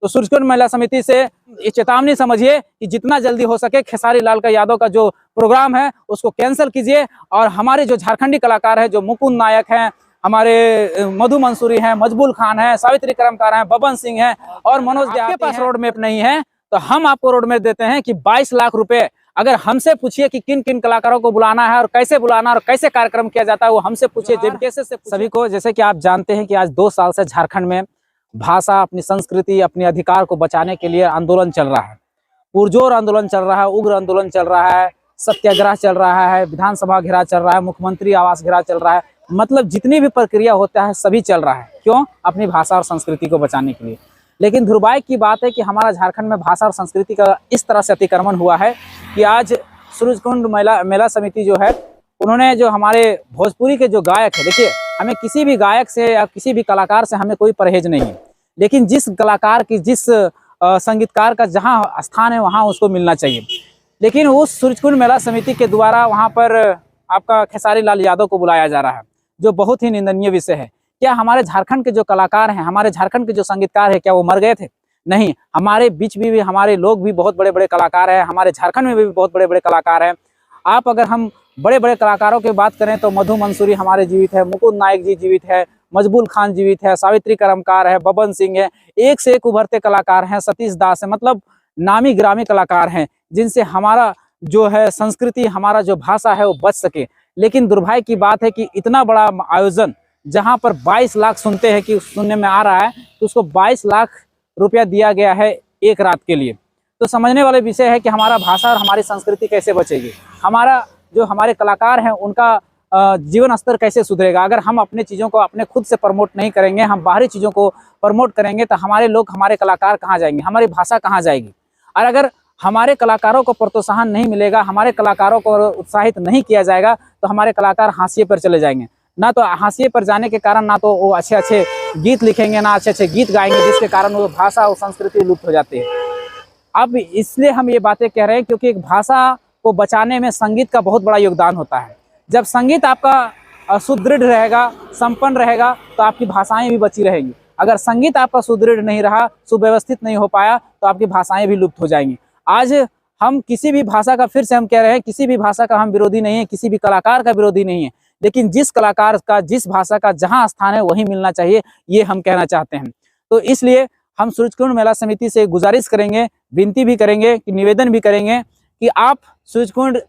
तो सूरजकुंड महिला समिति से ये चेतावनी समझिए कि जितना जल्दी हो सके खेसारी लाल का यादव का जो प्रोग्राम है उसको कैंसिल कीजिए। और हमारे जो झारखंडी कलाकार हैं, जो मुकुंद नायक हैं, हमारे मधु मंसूरी हैं, मजबूल खान है, सावित्री कर्मकार हैं, बबन सिंह हैं और मनोज देहाती, आपके पास रोड मैप नहीं है तो हम आपको रोड मैप देते हैं कि 22 लाख रुपए अगर हमसे पूछिए कि किन किन कलाकारों को बुलाना है और कैसे बुलाना और कैसे कार्यक्रम किया जाता है, वो हमसे पूछिए। कैसे से सभी को, जैसे कि आप जानते हैं कि आज 2 साल से झारखंड में भाषा, अपनी संस्कृति, अपने अधिकार को बचाने के लिए आंदोलन चल रहा है, पुरजोर आंदोलन चल रहा है, उग्र आंदोलन चल रहा है, सत्याग्रह चल रहा है, विधानसभा घेराव चल रहा है, मुख्यमंत्री आवास घेराव चल रहा है, मतलब जितनी भी प्रक्रिया होता है सभी चल रहा है। क्यों? अपनी भाषा और संस्कृति को बचाने के लिए। लेकिन दुर्भाग्य की बात है कि हमारा झारखंड में भाषा और संस्कृति का इस तरह से अतिक्रमण हुआ है कि आज सूरजकुंड मेला समिति जो है, उन्होंने जो हमारे भोजपुरी के जो गायक है, देखिए हमें किसी भी गायक से या किसी भी कलाकार से हमें कोई परहेज नहीं है, लेकिन जिस कलाकार की, जिस संगीतकार का जहाँ स्थान है वहाँ उसको मिलना चाहिए। लेकिन उस सूरजकुंड मेला समिति के द्वारा वहाँ पर आपका खेसारी लाल यादव को बुलाया जा रहा है, जो बहुत ही निंदनीय विषय है। क्या हमारे झारखंड के जो कलाकार हैं, हमारे झारखंड के जो संगीतकार हैं, क्या वो मर गए थे? नहीं, हमारे बीच भी हमारे लोग भी बहुत बड़े बड़े कलाकार हैं, हमारे झारखंड में भी बहुत बड़े बड़े कलाकार हैं। आप अगर हम बड़े बड़े कलाकारों की बात करें तो मधु मंसूरी हमारे जीवित है, मुकुंद नायक जी जीवित है, मजबूल खान जीवित है, सावित्री कर्मकार है, बबन सिंह है, एक से एक उभरते कलाकार हैं, सतीश दास है, मतलब नामी ग्रामी कलाकार हैं जिनसे हमारा जो है संस्कृति, हमारा जो भाषा है वो बच सके। लेकिन दुर्भाग्य की बात है कि इतना बड़ा आयोजन जहां पर 22 लाख सुनते हैं कि सुनने में आ रहा है, तो उसको 22 लाख रुपया दिया गया है एक रात के लिए। तो समझने वाले विषय है कि हमारा भाषा और हमारी संस्कृति कैसे बचेगी, हमारा जो हमारे कलाकार हैं उनका जीवन स्तर कैसे सुधरेगा। अगर हम अपने चीज़ों को अपने खुद से प्रमोट नहीं करेंगे, हम बाहरी चीज़ों को प्रमोट करेंगे, तो हमारे लोग, हमारे कलाकार कहाँ जाएंगे, हमारी भाषा कहाँ जाएगी। और अगर हमारे कलाकारों को प्रोत्साहन नहीं मिलेगा, हमारे कलाकारों को उत्साहित नहीं किया जाएगा, तो हमारे कलाकार हाशिए पर चले जाएंगे। ना तो हाशिए पर जाने के कारण ना तो वो अच्छे अच्छे गीत लिखेंगे, ना अच्छे अच्छे गीत गाएंगे, जिसके कारण वो भाषा और संस्कृति लुप्त हो जाती है। अब इसलिए हम ये बातें कह रहे हैं क्योंकि एक भाषा को बचाने में संगीत का बहुत बड़ा योगदान होता है। जब संगीत आपका सुदृढ़ रहेगा, संपन्न रहेगा, तो आपकी भाषाएं भी बची रहेंगी। अगर संगीत आपका सुदृढ़ नहीं रहा, सुव्यवस्थित नहीं हो पाया, तो आपकी भाषाएं भी लुप्त हो जाएंगी। आज हम किसी भी भाषा का, फिर से हम कह रहे हैं, किसी भी भाषा का हम विरोधी नहीं है, किसी भी कलाकार का विरोधी नहीं है, लेकिन जिस कलाकार का, जिस भाषा का जहां स्थान है वहीं मिलना चाहिए, ये हम कहना चाहते हैं। तो इसलिए हम सूरजकुंड मेला समिति से गुजारिश करेंगे, विनती भी करेंगे, कि निवेदन भी करेंगे कि आप सूरजकुंड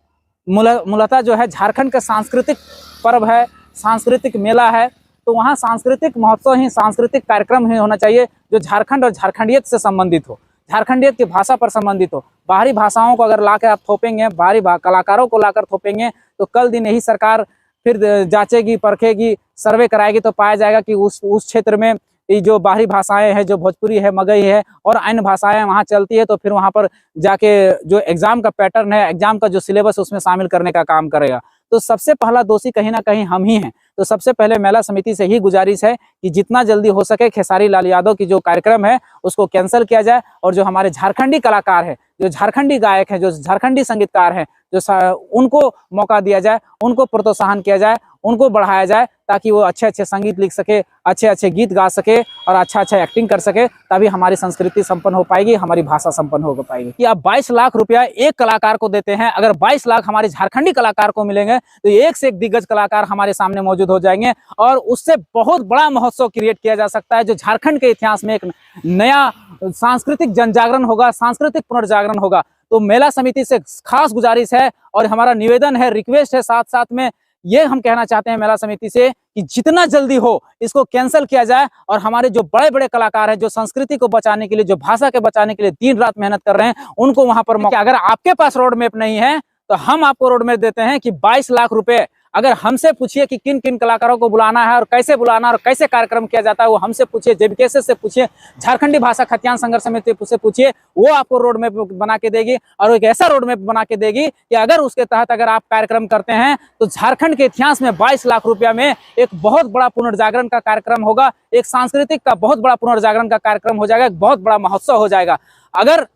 मूलतः जो है झारखंड का सांस्कृतिक पर्व है, सांस्कृतिक मेला है, तो वहाँ सांस्कृतिक महोत्सव ही, सांस्कृतिक कार्यक्रम ही होना चाहिए जो झारखंड और झारखंडियत से संबंधित हो, झारखंडियत की भाषा पर संबंधित हो। बाहरी भाषाओं को अगर लाकर आप थोपेंगे, बाहरी कलाकारों को लाकर थोपेंगे, तो कल दिन यही सरकार फिर जांचेगी, परखेगी, सर्वे कराएगी, तो पाया जाएगा कि उस क्षेत्र में ये जो बाहरी भाषाएं हैं, जो भोजपुरी है, मगही है और अन्य भाषाएं वहाँ चलती है, तो फिर वहाँ पर जाके जो एग्जाम का पैटर्न है, एग्जाम का जो सिलेबस, उसमें शामिल करने का काम करेगा। तो सबसे पहला दोषी कहीं ना कहीं हम ही हैं। तो सबसे पहले मेला समिति से ही गुजारिश है कि जितना जल्दी हो सके खेसारी लाल यादव की जो कार्यक्रम है उसको कैंसिल किया जाए, और जो हमारे झारखंडी कलाकार हैं, जो झारखंडी गायक हैं, जो झारखंडी संगीतकार हैं, जो उनको मौका दिया जाए, उनको प्रोत्साहन किया जाए, उनको बढ़ाया जाए, ताकि वो अच्छे अच्छे संगीत लिख सके, अच्छे अच्छे गीत गा सके और अच्छा अच्छा एक्टिंग कर सके, तभी हमारी संस्कृति संपन्न हो पाएगी, हमारी भाषा संपन्न हो पाएगी। कि आप 22 लाख रुपया एक कलाकार को देते हैं, अगर 22 लाख हमारे झारखंडी कलाकार को मिलेंगे तो एक से एक दिग्गज कलाकार हमारे सामने मौजूद हो जाएंगे, और उससे बहुत बड़ा महोत्सव क्रिएट किया जा सकता है, जो झारखंड के इतिहास में एक नया सांस्कृतिक जनजागरण होगा, सांस्कृतिक पुनर्जागरण होगा। तो मेला समिति से खास गुजारिश है और हमारा निवेदन है, रिक्वेस्ट है, साथ साथ में ये हम कहना चाहते हैं मेला समिति से कि जितना जल्दी हो इसको कैंसिल किया जाए, और हमारे जो बड़े बड़े कलाकार हैं, जो संस्कृति को बचाने के लिए, जो भाषा के बचाने के लिए दिन रात मेहनत कर रहे हैं, उनको वहां पर मौका। अगर आपके पास रोड मैप नहीं है तो हम आपको रोड मैप देते हैं कि 22 लाख रुपए अगर हमसे पूछिए कि किन किन कलाकारों को बुलाना है और कैसे बुलाना और कैसे कार्यक्रम किया जाता है, वो हमसे पूछिए, जेबीकेएस से पूछिए, झारखंडी भाषा खतियान संघर्ष समिति से पूछिए, वो आपको रोड मैप बना के देगी। और एक ऐसा रोड मैप बना के देगी कि अगर उसके तहत अगर आप कार्यक्रम करते हैं तो झारखंड के इतिहास में 22 लाख रुपया में एक बहुत बड़ा पुनर्जागरण का कार्यक्रम होगा, एक सांस्कृतिक का बहुत बड़ा पुनर्जागरण का कार्यक्रम हो जाएगा, एक बहुत बड़ा महोत्सव हो जाएगा। अगर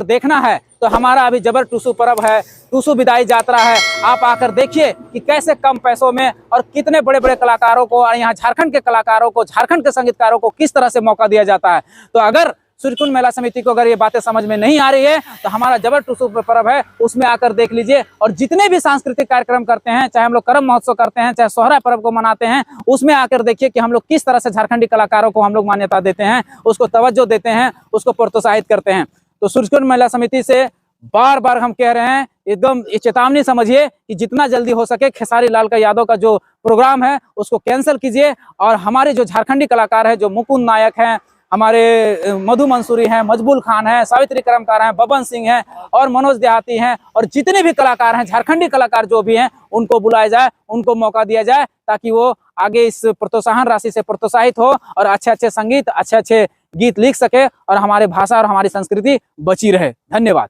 देखना है तो हमारा अभी जबर टूसू पर्व है, टूसू विदाई यात्रा है, आप आकर देखिए कि कैसे कम पैसों में और कितने बड़े बड़े कलाकारों को और यहाँ झारखंड के कलाकारों को, झारखंड के संगीतकारों को किस तरह से मौका दिया जाता है। तो अगर सूर्यकुंड मेला समिति को अगर ये बातें समझ में नहीं आ रही है तो हमारा जबर टुसु पर्व है, उसमें आकर देख लीजिए। और जितने भी सांस्कृतिक कार्यक्रम करते हैं, चाहे हम लोग करम महोत्सव करते हैं, चाहे सोहरा पर्व को मनाते हैं, उसमें आकर देखिए कि हम लोग किस तरह से झारखंडी कलाकारों को हम लोग मान्यता देते हैं, उसको तवज्जो देते हैं, उसको प्रोत्साहित करते हैं। तो सूर्यकुंड मेला समिति से बार बार हम कह रहे हैं, एकदम ये चेतावनी समझिए कि जितना जल्दी हो सके खेसारी लाल का यादव का जो प्रोग्राम है उसको कैंसिल कीजिए। और हमारे जो झारखंडी कलाकार है, जो मुकुंद नायक हैं, हमारे मधु मंसूरी हैं, मजबूल खान हैं, सावित्री कर्मकार हैं, बबन सिंह हैं और मनोज देहाती हैं, और जितने भी कलाकार हैं, झारखंडी कलाकार जो भी हैं, उनको बुलाया जाए, उनको मौका दिया जाए, ताकि वो आगे इस प्रोत्साहन राशि से प्रोत्साहित हो और अच्छे अच्छे संगीत, अच्छे अच्छे गीत लिख सके और हमारे भाषा और हमारी संस्कृति बची रहे। धन्यवाद।